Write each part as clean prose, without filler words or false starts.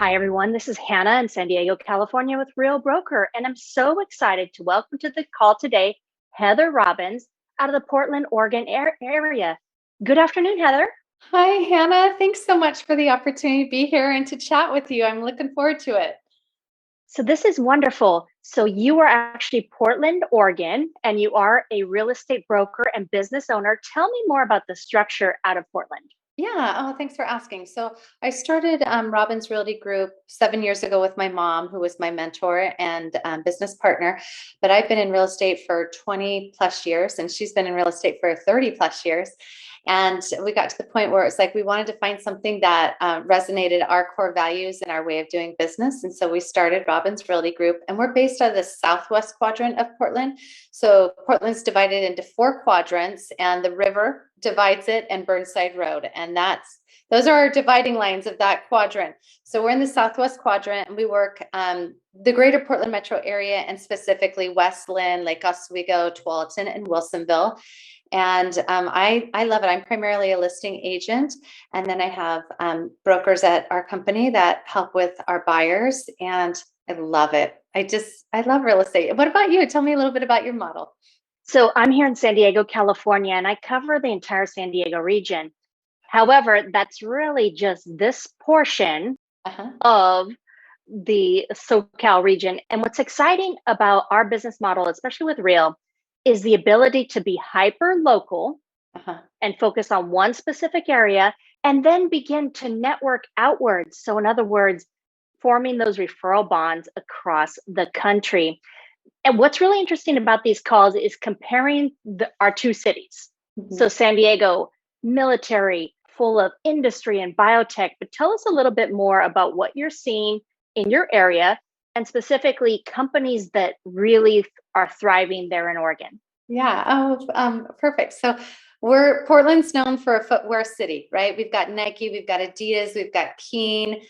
Hi, everyone. This is Hannah in San Diego, California with Real Broker, and I'm so excited to welcome to the call today Heather Robbins out of the Portland, Oregon area. Good afternoon, Heather. Hi, Hannah. Thanks so much for the opportunity to be here and to chat with you. I'm looking forward to it. So, this is wonderful. So, you are actually Portland, Oregon, and you are a real estate broker and business owner. Tell me more about the structure out of Portland. Yeah. Oh, thanks for asking. So I started Robbins Realty Group 7 years ago with my mom, who was my mentor and business partner. But I've been in real estate for 20 plus years, and she's been in real estate for 30 plus years. And we got to the point where it's like we wanted to find something that resonated our core values and our way of doing business. And so we started Robbins Realty Group, and we're based out of the southwest quadrant of Portland. So Portland's divided into four quadrants, and the river divides it, and Burnside Road. And those are our dividing lines of that quadrant. So we're in the southwest quadrant, and we work the greater Portland metro area, and specifically West Lynn, Lake Oswego, Tualatin, and Wilsonville. And I love it. I'm primarily a listing agent, and then I have brokers at our company that help with our buyers, and I love it. I love real estate. What about you? Tell me a little bit about your model. So, I'm here in San Diego, California, and I cover the entire San Diego region. However, that's really just this portion Uh-huh. of the SoCal region. And what's exciting about our business model, especially with Real, is the ability to be hyper local Uh-huh. and focus on one specific area and then begin to network outwards. So, in other words, forming those referral bonds across the country. And what's really interesting about these calls is comparing our two cities. Mhm. So, San Diego, military, full of industry and biotech. But tell us a little bit more about what you're seeing in your area and specifically companies that really are thriving there in Oregon. Yeah. Oh, perfect. So Portland's known for a footwear city, right? We've got Nike, we've got Adidas, we've got Keen,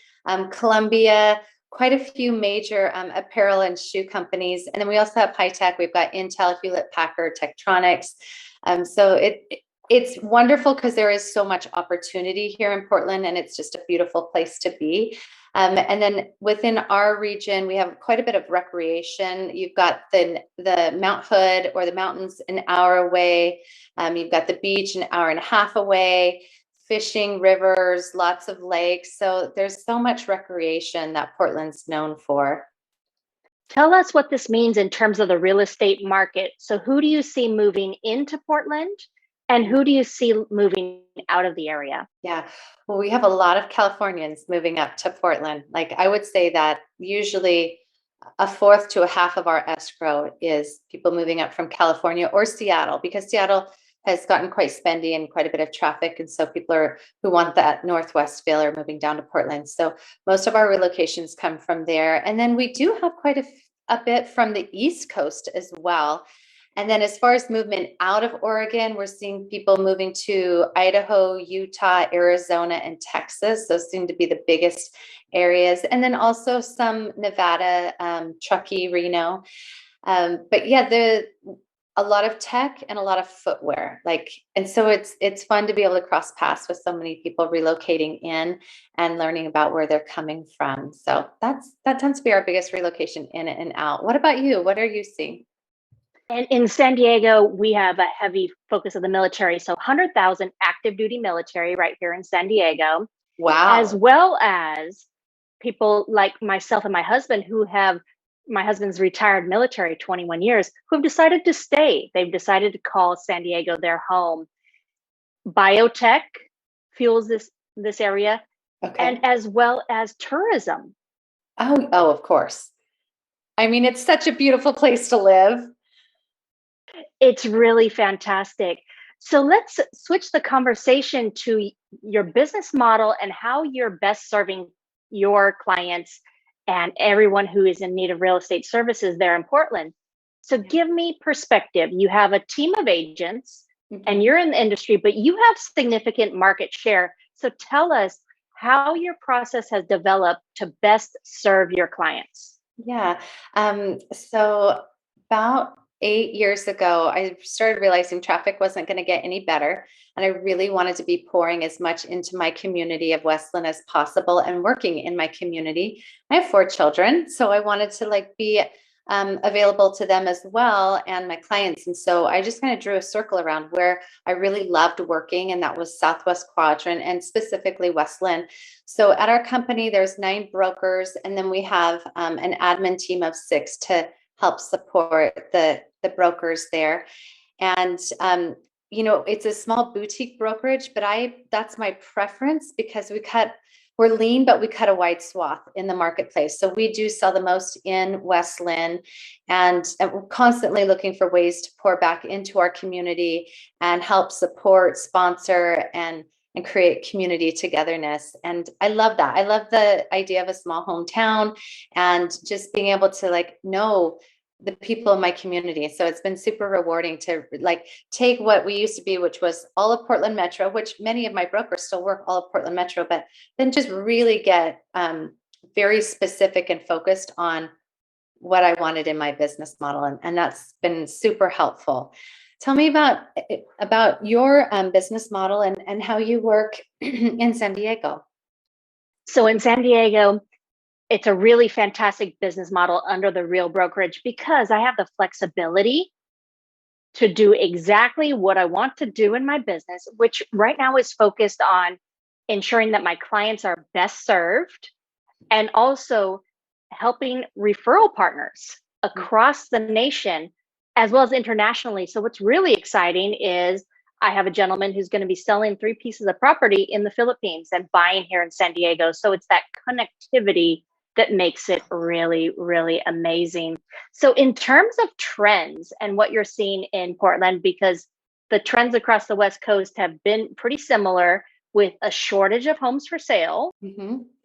Columbia, quite a few major apparel and shoe companies. And then we also have high tech. We've got Intel, Hewlett Packard, Tektronix. It's wonderful because there is so much opportunity here in Portland, and it's just a beautiful place to be. And then within our region, we have quite a bit of recreation. You've got the Mount Hood, or the mountains, an hour away. You've got the beach an hour and a half away, fishing, rivers, lots of lakes. So there's so much recreation that Portland's known for. Tell us what this means in terms of the real estate market. So, who do you see moving into Portland and who do you see moving out of the area? Yeah. Well, we have a lot of Californians moving up to Portland. Like, I would say that usually a fourth to a half of our escrow is people moving up from California or Seattle, because Seattle has gotten quite spendy and quite a bit of traffic. And so people who want that Northwest feel are moving down to Portland. So most of our relocations come from there. And then we do have quite a bit from the East Coast as well. And then as far as movement out of Oregon, we're seeing people moving to Idaho, Utah, Arizona, and Texas. Those seem to be the biggest areas. And then also some Nevada, Truckee, Reno. But yeah, a lot of tech and a lot of footwear. And so it's fun to be able to cross paths with so many people relocating in and learning about where they're coming from. So that tends to be our biggest relocation in and out. What about you? What are you seeing? And in San Diego, we have a heavy focus of the military. So 100,000 active duty military right here in San Diego, as Wow. well as people like myself and my husband's retired military 21 years, who've decided to stay. They've decided to call San Diego their home. Biotech fuels this area, and Okay. as well as tourism. Oh, of course. I mean, it's such a beautiful place to live. It's really fantastic. So let's switch the conversation to your business model and how you're best serving your clients and everyone who is in need of real estate services there in Portland. So give me perspective. You have a team of agents and Mhm. you're in the industry, but you have significant market share. So tell us how your process has developed to best serve your clients. Yeah. So about 8 years ago, I started realizing traffic wasn't going to get any better. And I really wanted to be pouring as much into my community of Westland as possible and working in my community. I have 4 children, so I wanted to like be available to them as well and my clients. And so I just kind of drew a circle around where I really loved working, and that was Southwest Quadrant and specifically Westland. So at our company, there's 9 brokers, and then we have an admin team of 6 to help support the brokers there. And it's a small boutique brokerage, but that's my preference because we're lean, but we cut a wide swath in the marketplace. So we do sell the most in Westland, and we're constantly looking for ways to pour back into our community and help support, sponsor, and create community togetherness. And I love that. I love the idea of a small hometown and just being able to like know the people in my community. So it's been super rewarding to like take what we used to be, which was all of Portland Metro, which many of my brokers still work all of Portland Metro, but then just really get very specific and focused on what I wanted in my business model. And that's been super helpful. Tell me about your business model and how you work in San Diego. So in San Diego, it's a really fantastic business model under the Real Brokerage because I have the flexibility to do exactly what I want to do in my business, which right now is focused on ensuring that my clients are best served and also helping referral partners across the nation as well as internationally. So what's really exciting is I have a gentleman who's going to be selling 3 pieces of property in the Philippines and buying here in San Diego. So it's that connectivity that makes it really, really amazing. So in terms of trends and what you're seeing in Portland, because the trends across the West Coast have been pretty similar with a shortage of homes for sale,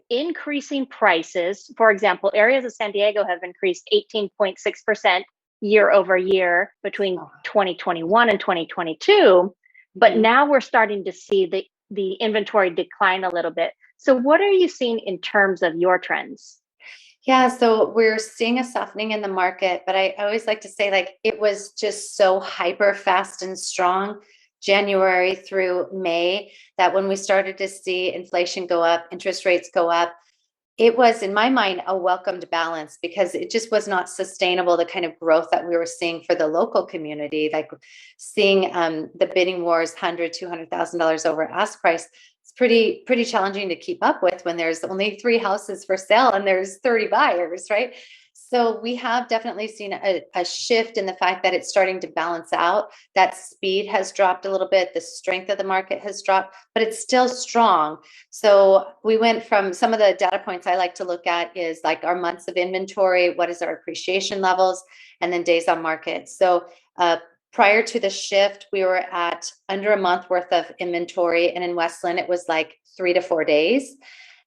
increasing prices. For example, areas of San Diego have increased 18.6% year over year between 2021 and 2022. But now we're starting to see the inventory decline a little bit. So what are you seeing in terms of your trends? Yeah, so we're seeing a softening in the market, but I always like to say like it was just so hyper fast and strong January through May that when we started to see inflation go up, interest rates go up, it was in my mind a welcomed balance because it just was not sustainable, the kind of growth that we were seeing for the local community, like seeing the bidding wars, $100,000-$200,000 over ask price. It's pretty challenging to keep up with when there's only 3 houses for sale and there's 30 buyers, right? So we have definitely seen a shift in the fact that it's starting to balance out. That speed has dropped a little bit. The strength of the market has dropped, but it's still strong. So we went from some of the data points I like to look at is like our months of inventory, what is our appreciation levels, and then days on market. So prior to the shift, we were at under a month worth of inventory. And in Westland, it was like 3 to 4 days.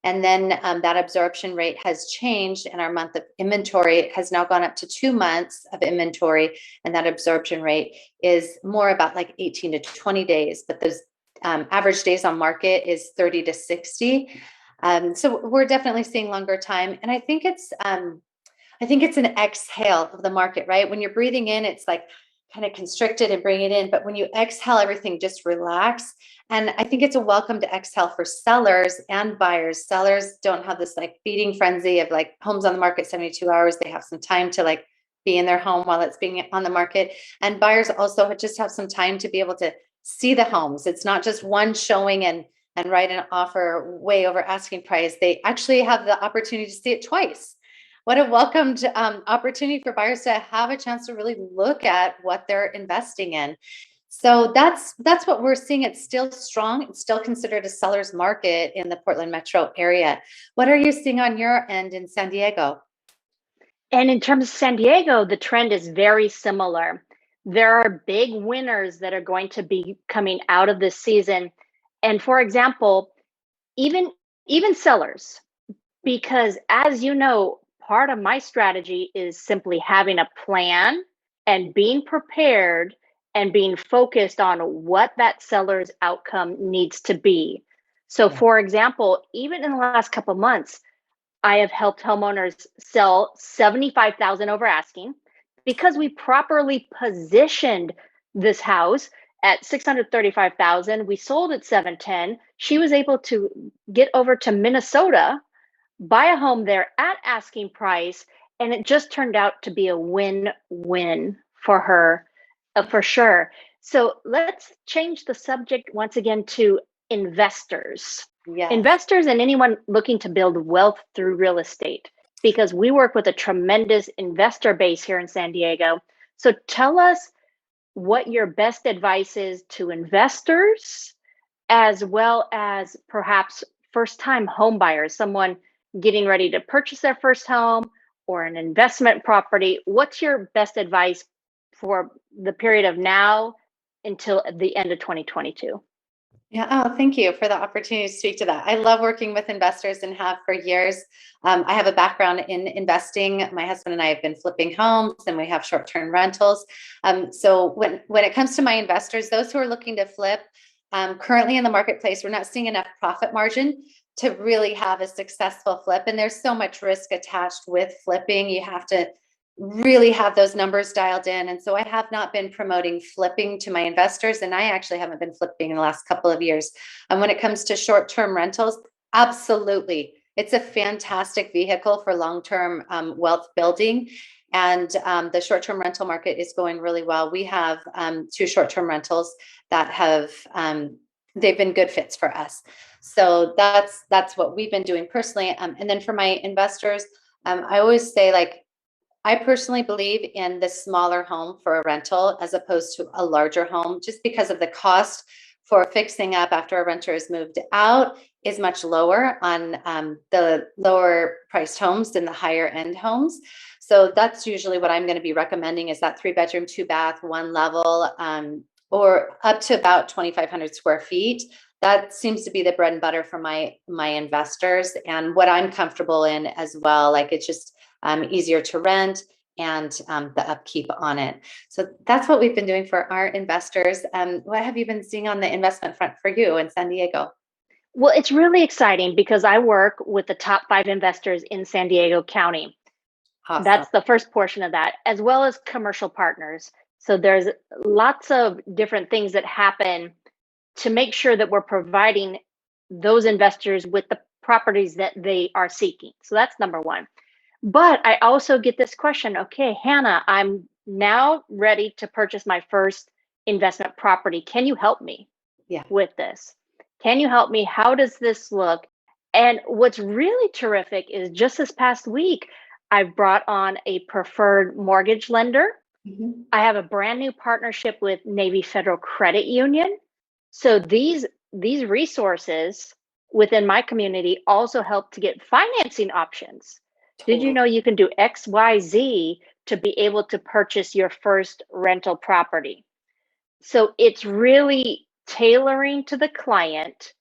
And then that absorption rate has changed, and our month of inventory has now gone up to 2 months of inventory. And that absorption rate is more about like 18 to 20 days. But those average days on market is 30 to 60. So we're definitely seeing longer time. And I think it's an exhale of the market, right? When you're breathing in, it's like kind of constricted and bring it in. But when you exhale, everything just relax. And I think it's a welcome to exhale for sellers and buyers. Sellers don't have this like feeding frenzy of like homes on the market 72 hours. They have some time to like be in their home while it's being on the market. And buyers also just have some time to be able to see the homes. It's not just one showing and write an offer way over asking price. They actually have the opportunity to see it twice. What a welcomed opportunity for buyers to have a chance to really look at what they're investing in. So that's what we're seeing. It's still strong. It's still considered a seller's market in the Portland metro area. What are you seeing on your end in San Diego? And in terms of San Diego, the trend is very similar. There are big winners that are going to be coming out of this season. And for example, even sellers, because as you know, part of my strategy is simply having a plan and being prepared and being focused on what that seller's outcome needs to be. So for example, even in the last couple of months, I have helped homeowners sell 75,000 over asking. because we properly positioned this house at 635,000, we sold at 710. She was able to get over to Minnesota, buy a home there at asking price, and it just turned out to be a win-win for her, for sure. So let's change the subject once again to investors. Yes. Investors and anyone looking to build wealth through real estate, because we work with a tremendous investor base here in San Diego. So tell us what your best advice is to investors, as well as perhaps first-time home buyers, someone getting ready to purchase their first home or an investment property. What's your best advice for the period of now until the end of 2022? Yeah. Oh, thank you for the opportunity to speak to that. I love working with investors and have for years. I have a background in investing. My husband and I have been flipping homes, and we have short-term rentals. So when it comes to my investors, those who are looking to flip, currently in the marketplace, we're not seeing enough profit margin to really have a successful flip. And there's so much risk attached with flipping. You have to really have those numbers dialed in. And so I have not been promoting flipping to my investors. And I actually haven't been flipping in the last couple of years. And when it comes to short-term rentals, absolutely. It's a fantastic vehicle for long-term wealth building. And the short-term rental market is going really well. We have 2 short-term rentals that have they've been good fits for us. So that's what we've been doing personally. And then for my investors, I always say, like, I personally believe in the smaller home for a rental as opposed to a larger home, just because of the cost for fixing up after a renter is moved out is much lower on the lower priced homes than the higher end homes. So that's usually what I'm going to be recommending, is that 3-bedroom, 2-bath, 1 level, or up to about 2,500 square feet. That seems to be the bread and butter for my investors, and what I'm comfortable in as well. Like, it's just easier to rent, and the upkeep on it. So that's what we've been doing for our investors. What have you been seeing on the investment front for you in San Diego? Well, it's really exciting because I work with the top 5 investors in San Diego County. Awesome. That's the first portion of that, as well as commercial partners. So there's lots of different things that happen to make sure that we're providing those investors with the properties that they are seeking. So that's number one. But I also get this question, okay, Hanna, I'm now ready to purchase my first investment property. Can you help me Yeah. with this? Can you help me? How does this look? And what's really terrific is just this past week, I brought on a preferred mortgage lender. Mhm. I have a brand new partnership with Navy Federal Credit Union. So these resources within my community also help to get financing options. Did you Totally. know you can do XYZ to be able to purchase your first rental property? So it's really tailoring to the client,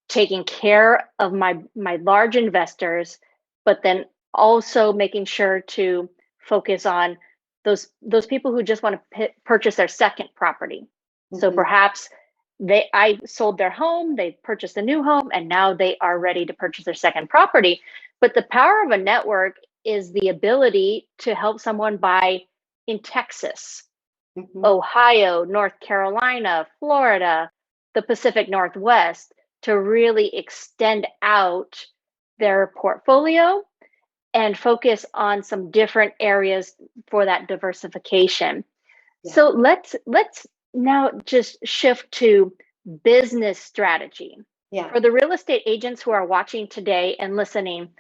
taking care of my large investors, but then also making sure to focus on those people who just want to purchase their second property. So Mhm. perhaps I sold their home, they purchased a new home, and now they are ready to purchase their second property. But the power of a network is the ability to help someone buy in Texas, Mhm. Ohio, North Carolina, Florida, the Pacific Northwest, to really extend out their portfolio and focus on some different areas for that diversification. Yeah. So let's now just shift to business strategy. Yeah. For the real estate agents who are watching today and listening,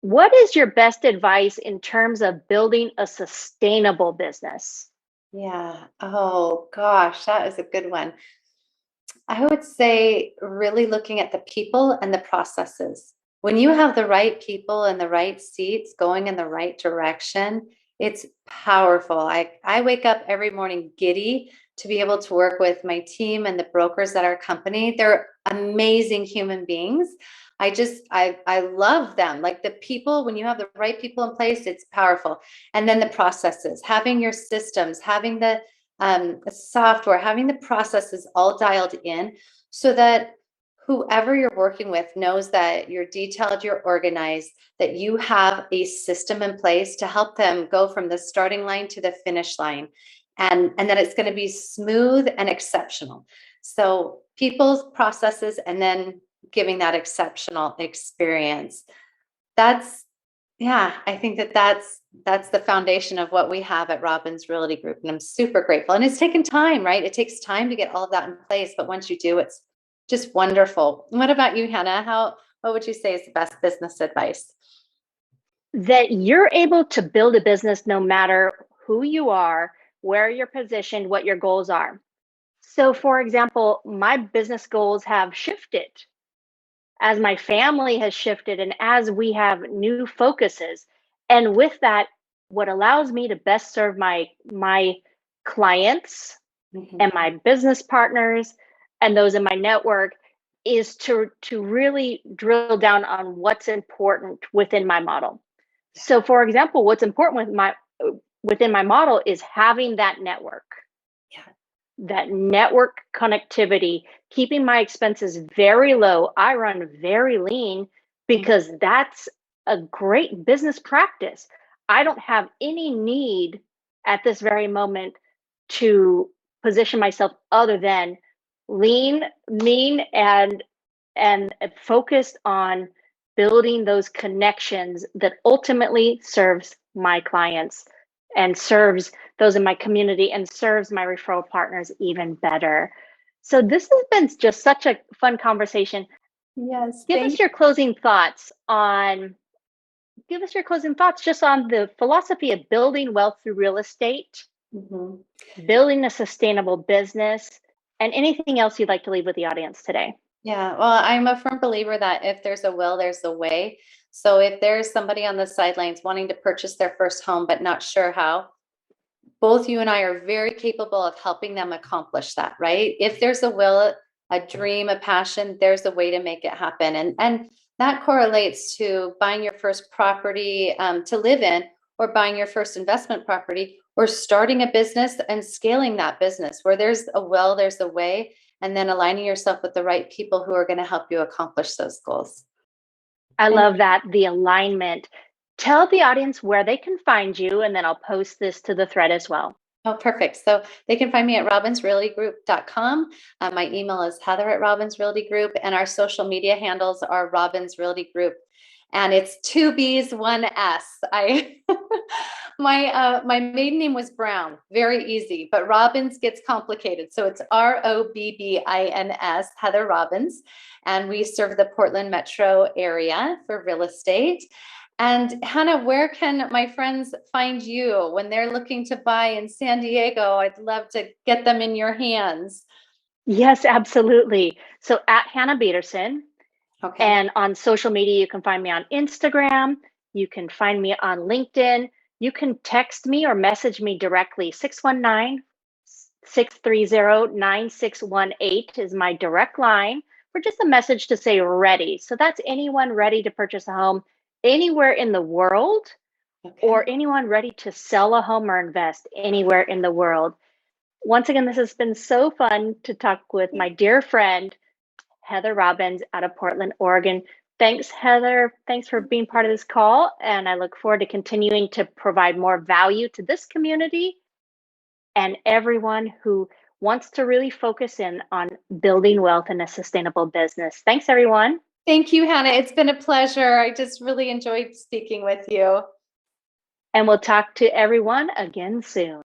what is your best advice in terms of building a sustainable business? Yeah. Oh gosh, that is a good one. I would say really looking at the people and the processes. When you have the right people in the right seats going in the right direction, it's powerful. I wake up every morning giddy to be able to work with my team and the brokers at our company. They're amazing human beings. I love them. Like, the people, when you have the right people in place, it's powerful. And then the processes, having your systems, having the software, having the processes all dialed in, so that whoever you're working with knows that you're detailed, you're organized, that you have a system in place to help them go from the starting line to the finish line, and that it's going to be smooth and exceptional. So people's processes, and then giving that exceptional experience. That's yeah, I think that that's the foundation of what we have at Robbins Realty Group, and I'm super grateful. And it's taken time, right? It takes time to get all of that in place, but once you do, it's just wonderful. What about you, Hannah? What would you say is the best business advice? That you're able to build a business no matter who you are, where you're positioned, what your goals are. So, for example, my business goals have shifted as my family has shifted and as we have new focuses. And with that, what allows me to best serve my clients Mhm. and my business partners and those in my network is to really drill down on what's important within my model. Yeah, So for example, what's important within my model is having yeah. that network connectivity, keeping my expenses very low. I run very lean Mhm. because that's a great business practice. I don't have any need at this very moment to position myself other than lean, mean, and focused on building those connections that ultimately serves my clients and serves those in my community and serves my referral partners even better. So this has been just such a fun conversation. Yes, Give us thank your closing thoughts on Give us your closing thoughts just on the philosophy of building wealth through real estate, you. Mhm. building a sustainable business, and anything else you'd like to leave with the audience today. Yeah, well, I'm a firm believer that if there's a will, there's a way. So if there's somebody on the sidelines wanting to purchase their first home but not sure how, both you and I are very capable of helping them accomplish that, right? If there's a will, a dream, a passion, there's a way to make it happen. And that correlates to buying your first property to live in, or buying your first investment property, or starting a business and scaling that business. Where there's a will, there's a way, and then aligning yourself with the right people who are going to help you accomplish those goals. I And love that, the alignment. Tell the audience where they can find you, and then I'll post this to the thread as well. oh, perfect. So they can find me at robinsrealtygroup.com. My email is Heather at Robbins Realty Group, and our social media handles are Robbins Realty Group. And it's two B's, one S. I my maiden name was Brown, very easy, but Robbins gets complicated. So it's Robbins, Heather Robbins, and we serve the Portland metro area for real estate. And Hannah, where can my friends find you when they're looking to buy in San Diego? I'd love to get them in your hands. Yes, absolutely. So at Hanna Bederson, Okay. and on social media, you can find me on Instagram. You can find me on LinkedIn. You can text me or message me directly. 619-630-9618 is my direct line for just a message to say ready. So that's anyone ready to purchase a home anywhere in the world, or Okay. anyone ready to sell a home or invest anywhere in the world. Once again, this has been so fun to talk with my dear friend, Heather Robbins out of Portland, Oregon. Thanks, Heather. Thanks for being part of this call. And I look forward to continuing to provide more value to this community and everyone who wants to really focus in on building wealth in a sustainable business. Thanks, everyone. Thank you, Hannah. It's been a pleasure. I just really enjoyed speaking with you. And we'll talk to everyone again soon.